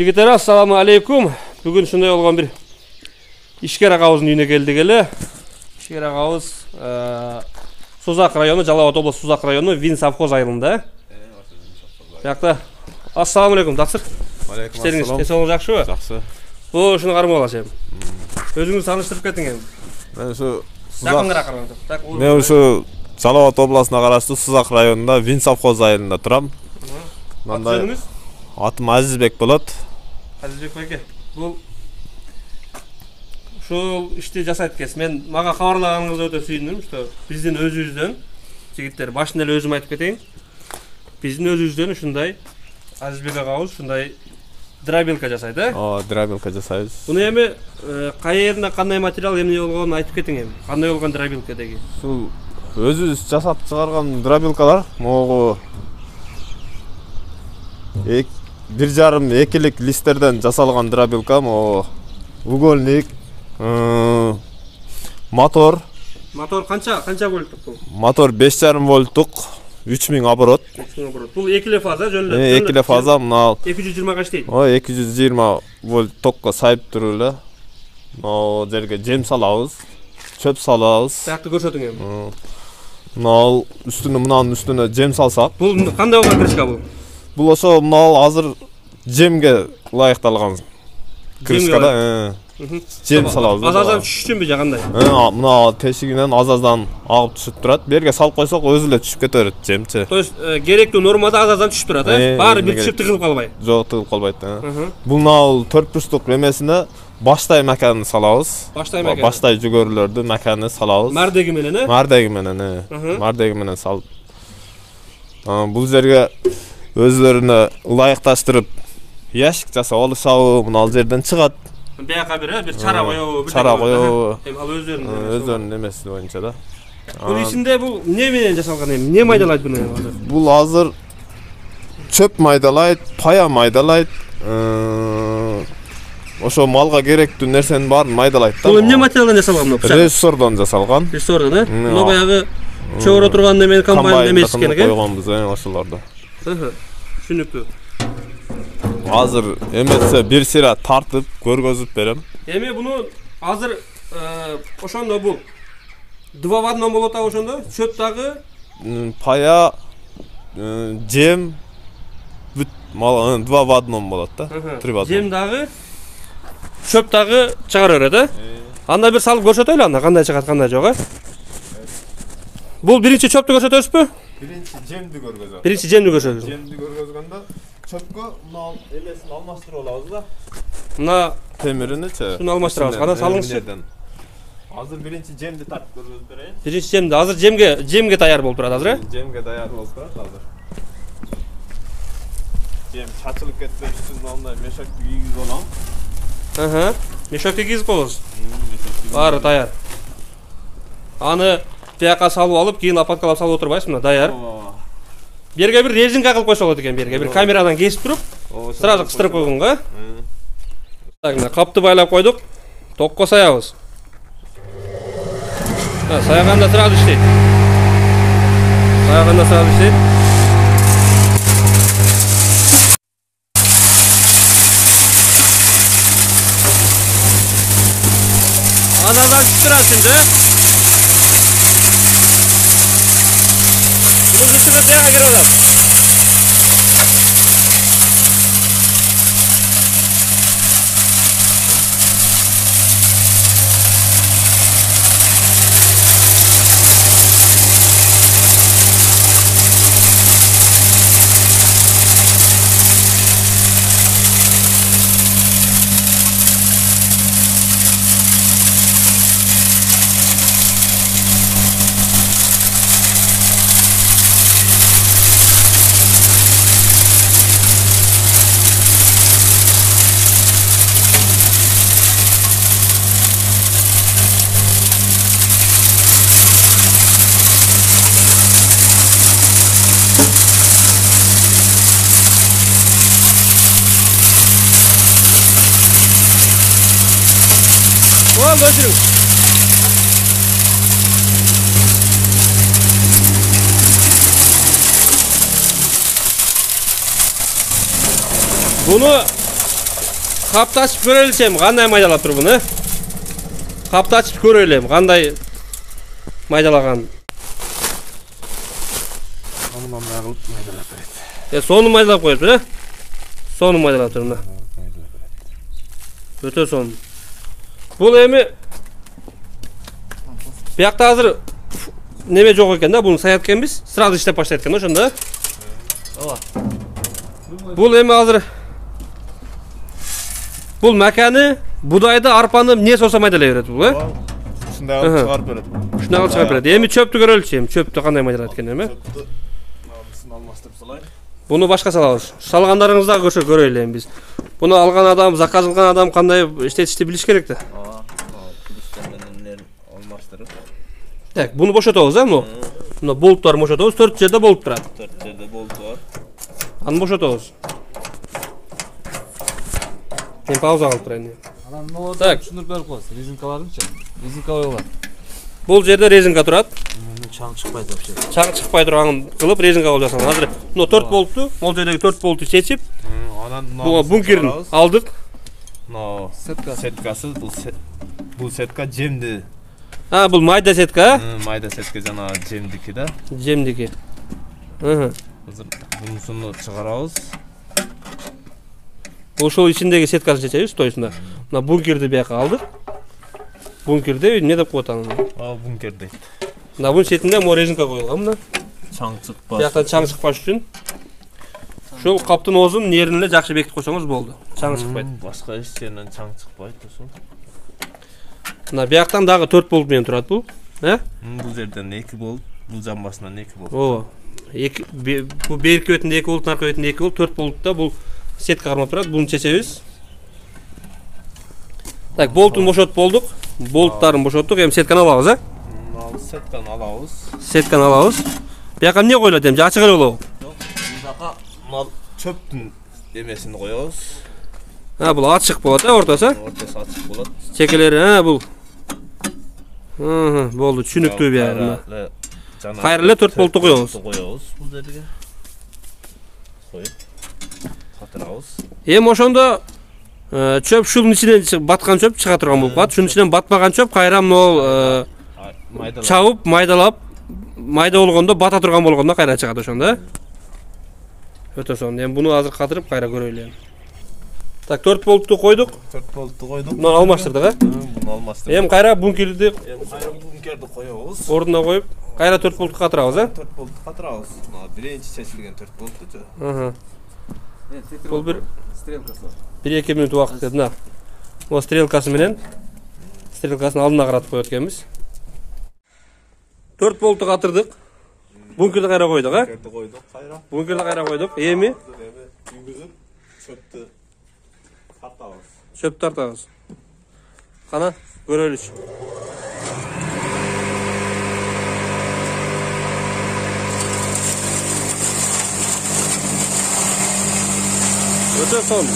Жигиттер, ассаламу алейкум. Бүгүн ушундай болгон бир ишкер агабыздын үйүнө келдик эле. Ишкер агабыз Сузак району, Жалал Абад облусу Сузак району Вин совхоз айылында. Жакта. Ассаламу алейкум, даксыр. Алейкум ассалам. ассалам. Эсен жакшыбы? Жакшы. Бул ушуну кармап алачым. Өзүңүз тааныштырып кетиңиз. Мен ушу Жакыныраак караңыз. Мен ушу Жалал Абад облусуна караштуу Сузак районунда Вин совхоз айылында турам. Мындай атым Азизбек болот. Азизбек байке. Бул ушул ишти жасайт экенсиз. Мен мага кабарлаганыңызга өтө сүйүндүм, что биздин өзүбүздөн жигиттер, башында эле өзүм айтып кетейин. Биздин өзүбүздөн ушундай Азизбек агабыз ушундай дробилка жасайт, Дробилка жасайбыз. Буну эми кайеринде кандай материал эмне болгонун айтып кетиң эми. Кандай болгон дробилка деги? Ушул өзүбүз жасап чыгарган дробилкалар могу 1,5-2 листтерден жасалган дробилка, могу угольник, мотор. Мотор канча вольттук бул? Мотор 5,5 вольттук, 3000 оборот. 3000 оборот. Бул экиле фаза жөн эле. Экиле фаза, мына 220 иштейт. 220 вольт токко сайып туруп эле. Мына жерге жем салабыз, чөп салабыз. Таякты көрсөтүң эми. Мына мынанын үстүнө жем салсак. Бул кандай болгон крышка бул? Бул ошо мына азыр жемге ылайыкталган крышка да. Жем салабыз. Аз-аздан түшүшүнбү же кандай? Мына тешигинен аз-аздан агып түшүп турат. Берге салып койсок өзү эле түшүп кете берет жемчи. То есть керектүү нормада аз-аздан түшүп турат, Баары бир түшүп тыгылып калбай. Жок, тыгылып калбайт. Бул мына 4 бурчтук эмесине баштай маканын салабыз. Баштай жүгөрүлөрдү маканын салабыз. Мардеги менен, Мардеги менен, мардеги менен салып. Бул жерге өзлөрүнө ылайыкташтырып ящик жасап алышабы, мына ал жерден чыгат. Бияка бир чара коёбу, чара коёбу. Эми ал өздөрүнүн эмеси боюнча да. Бул ичинде бул эмне менен жасалган эми? Эмне майдалайт буну азыр? Бул азыр чөп майдалайт, пая майдалайт. Ошо малга керектүү нерсенин баарын майдалайт да. Бул эмне материалдан жасалган бул пычак? Рессордон жасалган. Рессордон, Мына баягы чөгөрө турган немен комбайн эмес экен экен. Койгонбуз ошолорду. Түшүнүктүү. Азыр эмесе бир сыйра тартып көргөзүп берем. Эми буну азыр ошондо бул 2 в 1 болот а ошондо? Чөп дагы, пая, жем, бүт мал 2 в 1 болот да. 3 в 1. Жем дагы, чөп дагы чыгара берет, Анда бир салып көрсөтөлү анда кандай чыгат, кандай жок, Бул биринчи чөптү көрсөтөсүзбү? Биринчи жемди көргөзөм. Биринчи жемди көрсөтөсүз. Жемди көргөзгөндө чөпкө мына эмесин алмаштырып алабыз да. Мына темирини-чи. Шуну алмаштырабыз. Кана салыңызчы. Азыр биринчи жемди тартып көргөзүп берейин. Биринчи жемди азыр жемге даяр болуп турат азыр, Жемге даяр болуп турат азыр. Жем чачылып кетпеш үчүн мындай мешокти кийгизип алам. Мешокти кийгизип коебуз. Баары даяр. Аны тияка салып алып, кийин лопаткалап салып отурбайсыз, мына даяр. Берге бир резинка кылып койсо болот экен, берге бир камерадан кесип туруп, сразу кыстырып койгонго. Так, мына капты байлап койдук. Токко саябыз. Саяганда сразу иштейт. Азаздан түшүп турат şimdi. Bunun üstüne tiyaka geri alalım. Götürün. Bunu Kapты açып көрелсем, қандай майдалап тұр бұны? Kapты açып көрелем, қандай майдалаған. Онынан нағылып майдалап береді. Соны майдалап қойып, соны майдалап тұр, мына. Өте соны. Бұл еме бұяқта азыр неме жоқ екен да, бұны саяткен біз, сразу іштеп баштайткен, ошонда. Бұл еме азыр бұл мәкәні, будайды, арпаны не соса майдалай береді бұл, Шындай алып шығарып береді. Шындай алып шығарып береді. Еме чөпті көрелші, чөпті қандай майдалай еткен, еме? Бұны башқа саламыз. Салғандарыңыздағы көрші көрелейін біз. Бұны алған адам, заказ алған адам қандай іштетішті біліш керекті. Так, бұны бошатауыз, мұны? Мұны болттар бошатауыз, 4 жерде болып тұрады. 4 жерде болт бар. Аны бошатауыз. Мен пауза қалып тұрайын. Так, түсіндіріп беріп қойсыз. Резинкаларыңшы. Резинка ойылар. Бұл жерде резинка тұрады. Чаң шықпайды вообще. Чаң шықпай тұрған қылып резинка қылып жасаған. Қазір мына 4 болтты, ол жердегі 4 болтты шешіп, бұл бункерін алдық. Мына сеткасы, бұл сетка жемді. Бұл майда сетка, Майда сетка жана жемдікі да. Жемдікі. Қазір бұнысыны шығарауыз. Ошол içindегі сеткасын шешеміз, тойсында. Мына бункерді бияққа алдық. Бункерде не деп қойған? Бункер дейді. Мына бұн шетінде мо резинка қойылған мына. Чаң шықпас. Бияқтан чаң шықпаш үшін. Шол қаптың озын нерінле жақсы бекітіп қойсаңыз болды. Чаң шықпайды. Басқа еш жерінен чаң шықпайды сол. Мына бияқтан дағы 4 болтмен тұрады бұл. Бұл жерден 2 болт, бұл жамбасынан 2 болт. Бұл беркі өтінде 2 болт, нарқы өтінде 2 болт, 4 болтта бұл сетка қармап тұрады. Бұны шешеміз. Так, болтын бошот болдық. Болттарын бошоттық. Ем сетканы алауыз, Сетканы алауыз. Сетканы алауыз. Бияққа не қойлады, ем ашық әлі олау? Мына чөптің емесін қояуыз. Бұл ашық болады, ортасы? Ортасы ашық болады. Чекелері, бұл. Болды, түсінікті бияқында. Қайрылы 4 болтты қояуыз. Бұл жерге. Қойып. Қатырауыз. Ошонда чөп шулың ішінен батқан чөп шыға тұрған болып қады. Шунun ішінен батпаған чөп қайрам ол чауып, майдалап, майда болғанда бата тұрған болғанда қайра шығады ошонда. Өте соны. Бұны азыр қатырып қайра көрелейін. Так, 4 болтты қойдық. 4 болтты қойдық. Бұны алмаштырдық, Бұны алмаштырдық. Қайра бункерді Бункерді қояуыз. орнына қойып, қайра 4 болтты қатырауыз, 4 болтты қатырауыз. Бірінші шешілген 4 болтты. Бұл бір 1-2 минут уақыт деді. Ол стрелкасы менен стрелкасын алдына қаратып қойып өткенбіз. 4 болтты қатырдық. Бункерді қайра қойдық, Бункерді қайра қойдық. Еме Çöptü tartağız. Çöp tartağız. Қана көреліш. Өте сон.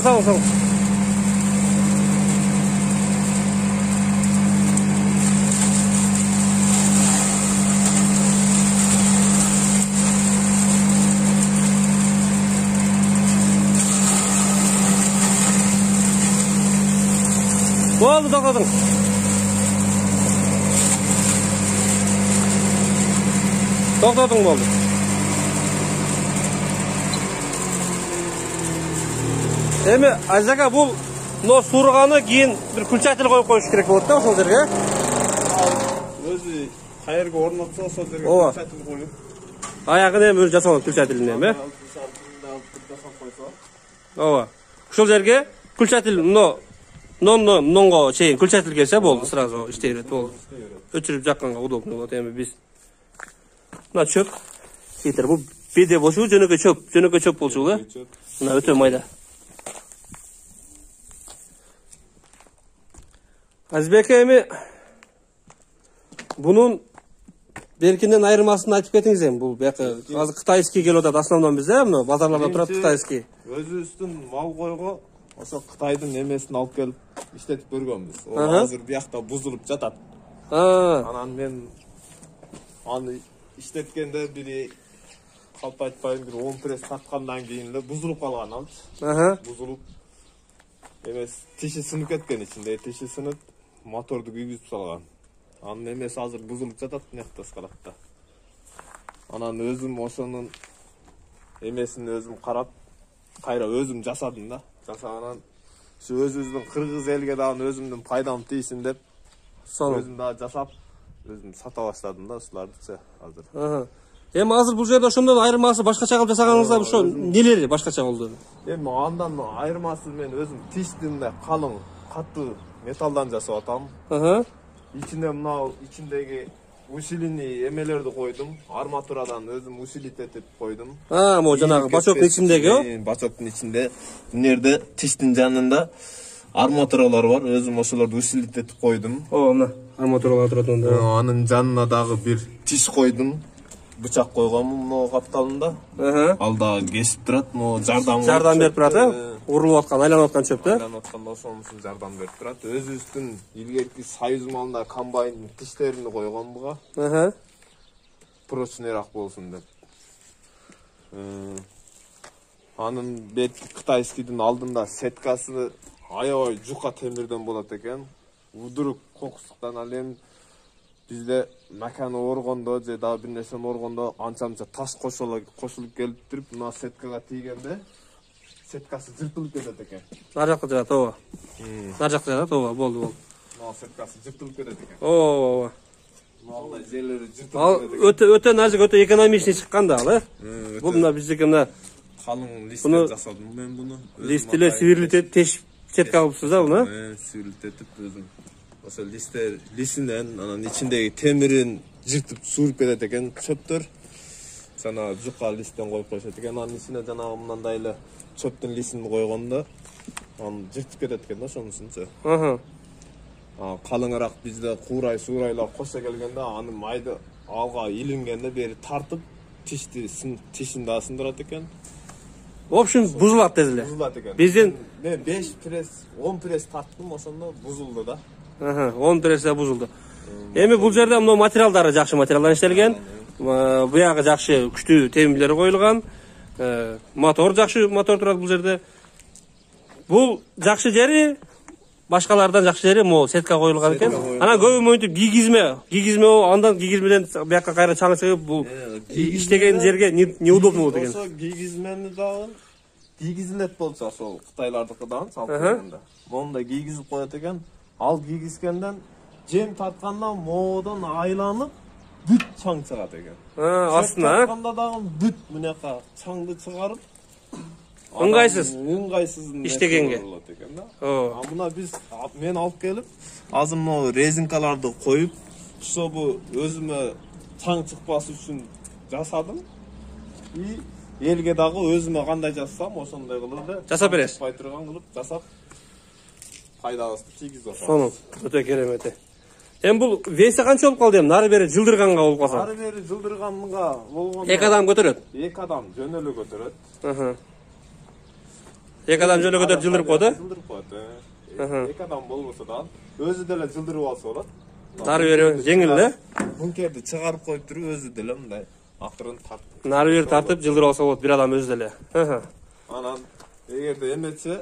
Сауың. Oldu toqladың. Тоқтадың болды. Эми Азака бұл сурғаны кейін бір күлчател қойып қойыш керек болады да ошол жерге. Өзі қайерге орнатса сол жерге күлчател қойып. Аяғын эми өзі жасалады күлчателин эми. Ооба. Ошол жерге күлчател нонго чейин күлчател келсе болды, сразу иштей берет болду. Өчүрүп жакканга удобно болот. Эми биз мына чөп кетир. Бул беде болчу, жөнөкөй чөп болчу да. Мына өтө майда. Азбеке эми бунун беркинден айырмасын айтып кетиңиз эми. Бул бияка азыр кытайский келип атат основном бизде, мына базарларда турат кытайский. Өзүбүздүн мал койго ошо Кытайдын эмесин алып келип иштетип көргөнбүз. Ал азыр биякта бузулуп жатат. Анан мен аны иштеткенде бири калп айтпайм бир 10 пресс таткандан кийин эле бузулуп калган алчы. Бузулуп эмес тиши сынып кеткен ичинде, тиши сынып моторду күйгүзүп салган. Анын эмеси азыр бузулуп жатат мынакта скаратта. Анан өзүм ошонун эмесин өзүм карап, кайра өзүм жасадым да. Жасаганан ушу өзүбүздүн кыргыз элге дагы өзүмдүн пайдам тийсин деп, өзүм дагы жасап, өзүм сата баштадым да ушулардычы азыр. Эми азыр бул жерде ошондон айырмасы башкача кылып жасаганыңызда ошо нелери башкача болду? Эми андан айырмасы мен өзүм тиштин да калың, катуу металлдан жасап атам. Ичинде мына ичиндеги усилийный эмелерди койдум. Арматурадан өзүм усилить этип койдум. Могу жанагы бачоктун ичиндеги, бачоктун ичинде бул жерде тиштин жанында арматуралар бар. Өзүм ошолорду усилить этип койдум. Мына арматуралар турат онда. Анын жанына дагы бир тиш койдум. Бычак койгонмун могу капталында. Ал дагы кесип турат, могу жардам берип турат, урулуп аткан, айланып аткан чөптү. Айланып атканда ошонусун жардам берип турат. Өзүбүздүн илгерки союз малында комбайн тиштерин койгон буга. Прочныйраак болсун деп. Анын бет кытайскийдин алдында сеткасы аябай жука темирден болот экен. Удурук кокустуктан ал эми бизде маканы оргондо же дагы бир нерсени оргондо анча-мынча таш кошулуп келип туруп, мына сеткага тийгенде сеткасы жыртылып кетет экен. Нар жакка жатат, ооба. Нар жакка жатат, ооба, болду. Мына сеткасы жыртылып кетет экен. Ооба. Мындай жерлери жыртылып Ал кетет экен. өтө назик, өтө экономичный чыккан да ал, Бул мына биздики мына калың листтен жасадым мен буну. Листтеле сверлит этип тешип сетка кылыпсыз да буну? Сверлит этип өзүм. Ошо листинен анан ичиндеги темирин жыртып сууруп кетет экен чөптөр. Жана жука листтен коюп коюшат экен. Анын ичине жанагы мындай эле чөптүн листин койгондо аны жыртып кетет экен да ошонусунчу. Калыңыраак бизде куурай суурайлар кошо келгенде аны майды алга илингенде бери тартып тишин дагы сындырат экен. В общем, бузулат тез эле. Бузулат экен. Биздин мен 5 пресс, 10 пресс тарттым, ошондо бузулду да. 10 прессе бузулду. Эми бул жерде мына материалдары жакшы материалдан иштелген. Буягы жакшы күчтүү темирлер коюлган. Мотор жакшы мотор турат бул жерде. Бул жакшы жери башкалардан жакшы жери могу сетка коюлган экен. Анан көбү монтип гигизме андан гигизмеден буякка кайра чаң чыгып бул иштеген жерге неудобно болот экен. Ошо гигизмени дагы гигизилет болчу ошол кытайлардыкыдан салып койгонда. Мондай гигизип коет экен. Ал гигизгенден жем тарткандан моодон айланып бүт чаң чыгат экен. Астына тартканда дагы бүт мынакка чаңды чыгарып ыңгайсыз иштегенге болот экен да. Мына мен алып келип азыр могу резинкаларды коюп, ошобу өзүмө чаң чыкпас үчүн жасадым. И элге дагы өзүмө кандай жасасам ошондой кылып эле жасап бересиз. Чыкпай турган кылып жасап пайдабызды тийгизип атабыз. Сонун, өтө керемет. Эми бул веси канча болуп калды эми? Нары бери жылдырганга болуп калса. Нары бери жылдырганга болгондо 2 адам көтөрөт. 2 адам жөн эле көтөрөт. 2 адам жөн эле көтөрүп жылдырып коет, Жылдырып коет. 2 адам болбосо да өзү деле жылдырып алса болот. Нары бери жеңил эле. Бункерди чыгарып коюп туруп өзү деле мындай акырын тартып. Нары бери тартып жылдырып алса болот, бир адам өзү деле. Анан эгерде эмече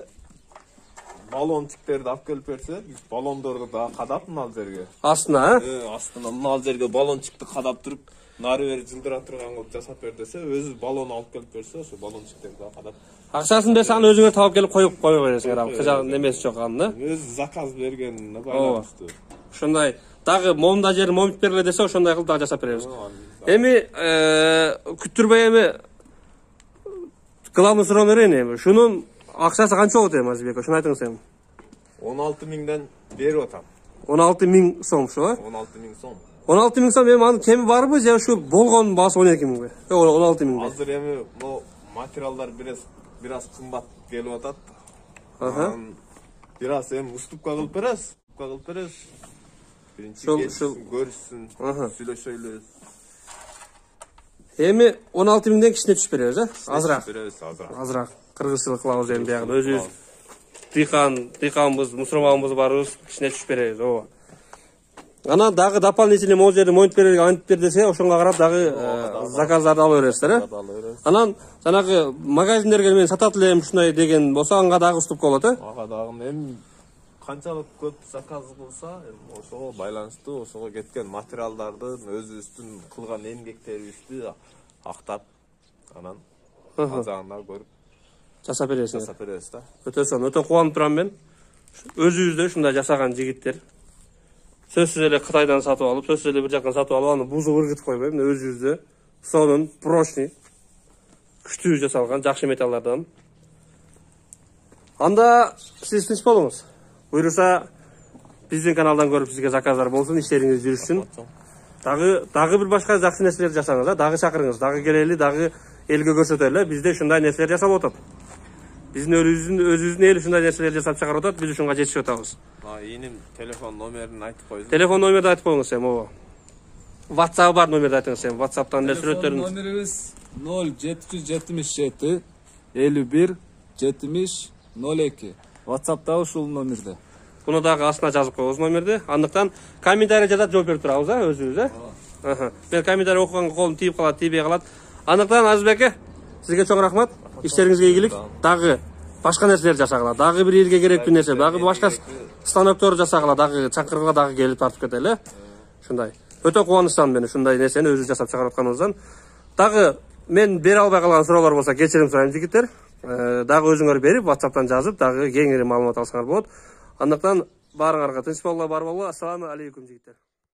баллончиктерди алып келип берсе, биз баллондорду дагы кадап мына жерге. Астына, астына мына жерге баллончикти кадап туруп, нары бери жылдыра турган кылып жасап бер десе, өзү баллон алып келип берсе, ошо баллончиктерди дагы кадап. Акчасын берсе аны өзүңөр таап келип кое бересиңер, ал кыжа немеси жок аны да. Өзү заказ бергенине байланыштуу. Ошондой дагы момунда жери момунт бергиле десе, ошондой кылып дагы жасап беребиз. Эми күттүрбөй эми главный суроону берейин эми. Шунун акчасы канча болот эми Азизбек? Ошону айтыңыз эми. 16 миңден берип атам. 16 миң сом ушу, 16 миң сом. 16 миң сом эми анын кеми барбы же ушу болгонун баасы 12 миңби? 16 миң. Азыр эми могу материалдар бир аз кымбат келип атат. Бир аз эми уступка кылып беребиз. Биринчи көрүшсүн, сүйлөшөйлү. Эми 16 миңден кичине түшүп беребиз, азыраак. Азыраак. Кыргызчылык кылабыз эми биягы. Өзүбүз дыйканбыз, мусурманбыз барыбыз, кичине түшүп беребиз, ооба. Анан дагы дополнительный могул жерде монтип берерге антип бер десе, ошонго карап дагы заказдарды ала бересиздер, э? Анан жанагы магазиндерге мен сатат элем ушундай деген болсо, анга дагы уступка болот, э? Ага дагы эми канчалык көп заказ кылса, ошого байланыштуу, ошого кеткен материалдардын өзүбүздүн кылган эмгектерибизди актап, анан ажагында көрүп жасап бересиңер. жасап беребиз да. Өтө сонун, өтө кубанып турам мен. Өзүбүздө ушундай жасаган жигиттер. Сөзсүз эле Кытайдан сатып алып, сөзсүз эле бир жактан сатып алып, аны бузуп ыргытып койбой, мына өзүбүздө сонун, прочный, күчтүү жасалган жакшы металлдардан. Анда сиз тынч болуңуз. Буйруса биздин каналдан көрүп сизге заказдар болсун, иштериңиз жүрүшсүн. Дагы бир башка жакшы нерселерди жасаңыз, дагы чакырыңыз, дагы келели, дагы элге көрсөтөлү. Бизде ушундай нерселер жасалып атат. Биздин өзүбүздүн эл ушундай нерселерди жасап чыгарып атат, биз ушунга жетишип атабыз. Ийиним телефон номерин айтып койсуң. Телефон номерди айтып коюңуз эми, ооба. WhatsApp бар номерди айтыңыз эми, WhatsApp'тан эле сүрөттөрүн. Номерибиз 0777 51 70 02. WhatsApp'та ушул номерде. Буну дагы астына жазып коебуз номерди. Андыктан комментарий жазат, жооп берип турабыз, өзүбүз, э? Мен комментарий окуганга колум тийип калат, тийбей калат. Андыктан Азизбек аке, сизге чоң рахмат. Иштериңизге ийгилик. Дагы башка нерселер жасагыла, дагы бир элге керектүү нерсе, дагы башка станоктор жасагыла, дагы чакыргыла, дагы келип тартып кетели. Ушундай. Өтө кубанычтамын мен ушундай нерсени өзү жасап чыгарып атканыбыздан. Дагы мен бере албай калган суроолор болсо кечирим сурайм жигиттер. Дагы өзүңөр берип, WhatsApp'тан жазып, дагы кеңири маалымат алсаңар болот. Андыктан баарыңарга тынч болгула, бар болгула. Ассаламу алейкум жигиттер.